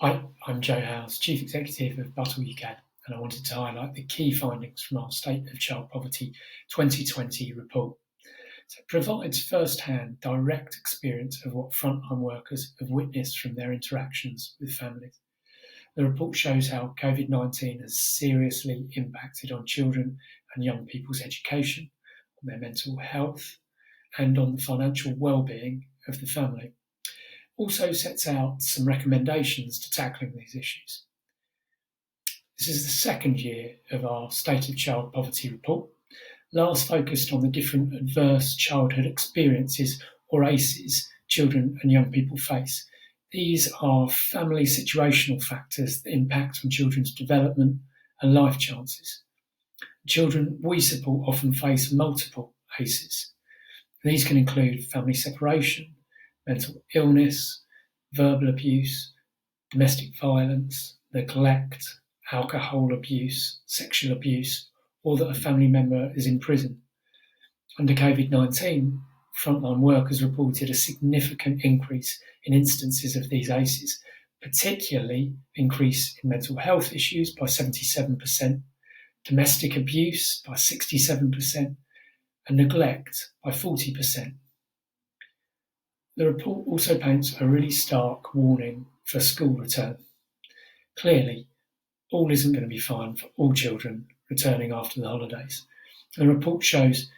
Hi, I'm Joe Howes, Chief Executive of Buttle UK, and I wanted to highlight the key findings from our State of Child Poverty 2020 report. So it provides first-hand, direct experience of what frontline workers have witnessed from their interactions with families. The report shows how COVID-19 has seriously impacted on children and young people's education, on their mental health, and on the financial well-being of the family. Also sets out some recommendations to tackling these issues. This is the second year of our State of Child Poverty report, last focused on the different adverse childhood experiences, or ACEs, children and young people face. These are family situational factors that impact on children's development and life chances. Children we support often face multiple ACEs. These can include family separation, mental illness, verbal abuse, domestic violence, neglect, alcohol abuse, sexual abuse, or that a family member is in prison. Under COVID-19, frontline workers reported a significant increase in instances of these ACEs, particularly increase in mental health issues by 77%, domestic abuse by 67%, and neglect by 40%. The report also paints a really stark warning for school return. Clearly, all isn't going to be fine for all children returning after the holidays. The report shows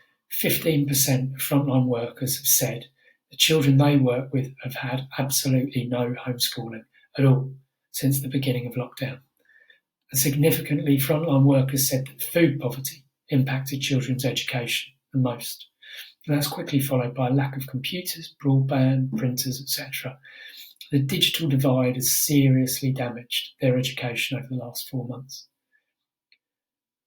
15% of frontline workers have said the children they work with have had absolutely no homeschooling at all since the beginning of lockdown. And significantly, frontline workers said that food poverty impacted children's education the most. And that's quickly followed by a lack of computers, broadband, printers, etc. The digital divide has seriously damaged their education over the last 4 months.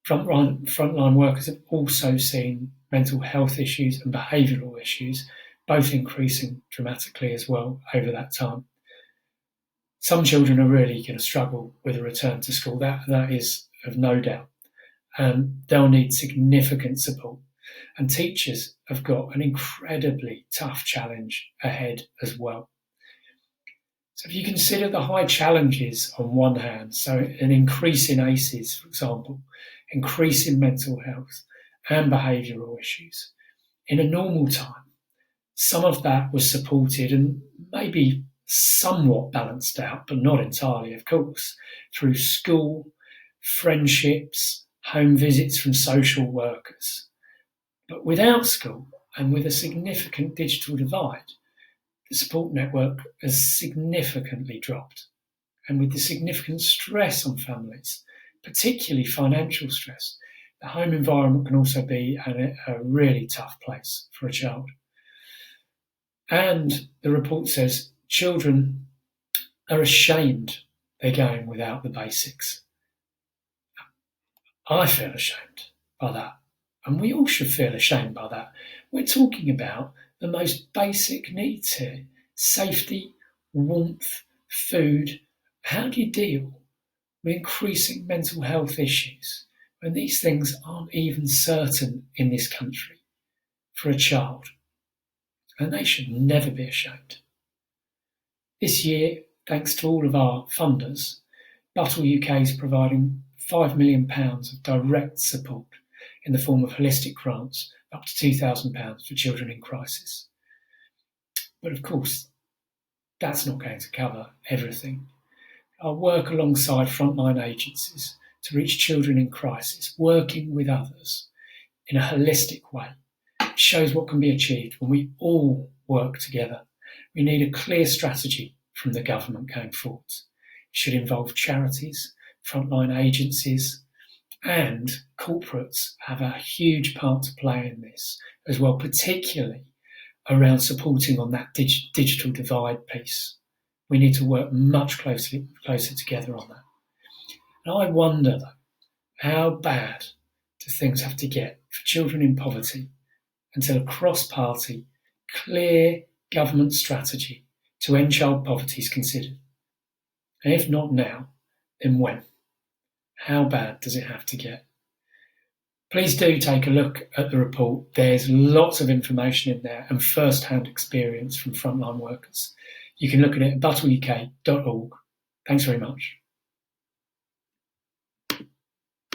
Frontline workers have also seen mental health issues and behavioural issues, both increasing dramatically as well over that time. Some children are really going to struggle with a return to school, that is of no doubt. They'll need significant support. And teachers have got an incredibly tough challenge ahead as well. So if you consider the high challenges on one hand, so an increase in ACEs, for example, increase in mental health and behavioural issues, in a normal time, some of that was supported and maybe somewhat balanced out, but not entirely, of course, through school, friendships, home visits from social workers. But without school and with a significant digital divide, the support network has significantly dropped. And with the significant stress on families, particularly financial stress, the home environment can also be a really tough place for a child. And the report says children are ashamed they're going without the basics. I feel ashamed by that. And we all should feel ashamed by that. We're talking about the most basic needs here: safety, warmth, food. How do you deal with increasing mental health issues when these things aren't even certain in this country for a child? And they should never be ashamed. This year, thanks to all of our funders, Buttle UK is providing £5 million of direct support in the form of holistic grants up to £2,000 for children in crisis. But of course, that's not going to cover everything. I'll work alongside frontline agencies to reach children in crisis, working with others in a holistic way. It shows what can be achieved when we all work together. We need a clear strategy from the government going forward. It should involve charities, frontline agencies, and corporates have a huge part to play in this as well, particularly around supporting on that digital divide piece. We need to work much closer together on that. And I wonder, though, how bad do things have to get for children in poverty until a cross-party, clear government strategy to end child poverty is considered? And if not now, then when? How bad does it have to get? Please do take a look at the report. There's lots of information in there and first-hand experience from frontline workers. You can look at it at buttleuk.org. Thanks very much.